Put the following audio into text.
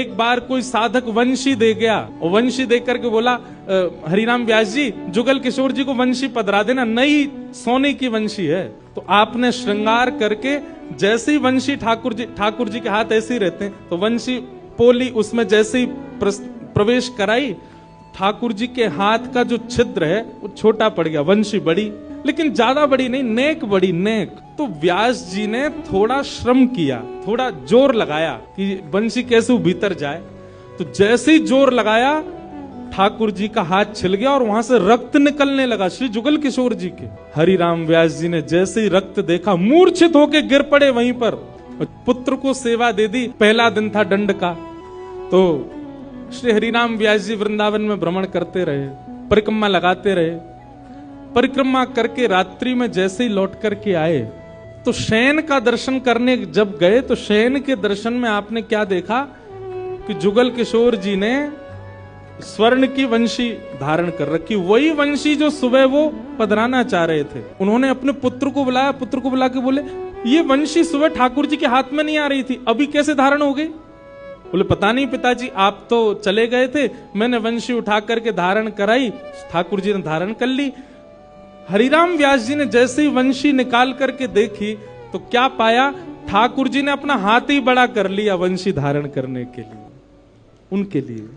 एक बार कोई साधक वंशी दे गया और वंशी दे करके बोला, हरिराम व्यास जी जुगल किशोर जी को वंशी पधरा देना, नई सोने की वंशी है। तो आपने श्रृंगार करके जैसे ही वंशी ठाकुर जी के हाथ ऐसे ही रहते हैं, तो वंशी पोली उसमें जैसे ही प्रवेश कराई, ठाकुर जी के हाथ का जो छिद्र है वो छोटा पड़ गया, वंशी बड़ी, लेकिन ज्यादा बड़ी नहीं, नेक बड़ी, नेक। तो व्यास जी ने थोड़ा श्रम किया, थोड़ा जोर लगाया कि वंशी कैसे भीतर जाए। तो जैसे ही जोर लगाया, ठाकुर जी का हाथ छिल गया और वहां से रक्त निकलने लगा श्री जुगल किशोर जी के। हरिराम व्यास जी ने जैसे ही रक्त देखा, मूर्छित होके गिर पड़े वहीं पर। पुत्र को सेवा दे दी, पहला दिन था दंड का। तो श्री हरिराम व्यास जी वृंदावन में भ्रमण करते रहे, परिक्रमा लगाते रहे। परिक्रमा करके रात्रि में जैसे ही लौट करके आए, तो शयन का दर्शन करने जब गए, तो शयन के दर्शन में आपने क्या देखा कि जुगल किशोर जी ने स्वर्ण की वंशी धारण कर रखी, वही वंशी जो सुबह वो पधराना चाह रहे थे। उन्होंने अपने पुत्र को बुलाया, पुत्र को बुला के बोले, ये वंशी सुबह ठाकुर जी के हाथ में नहीं आ रही थी, अभी कैसे धारण हो गई? बोले पता नहीं पिताजी, आप तो चले गए थे, मैंने वंशी उठा करके धारण कराई, ठाकुर जी ने धारण कर ली। हरिराम व्यास जी ने जैसे ही वंशी निकाल करके देखी, तो क्या पाया, ठाकुर जी ने अपना हाथ ही बड़ा कर लिया वंशी धारण करने के लिए, उनके लिए।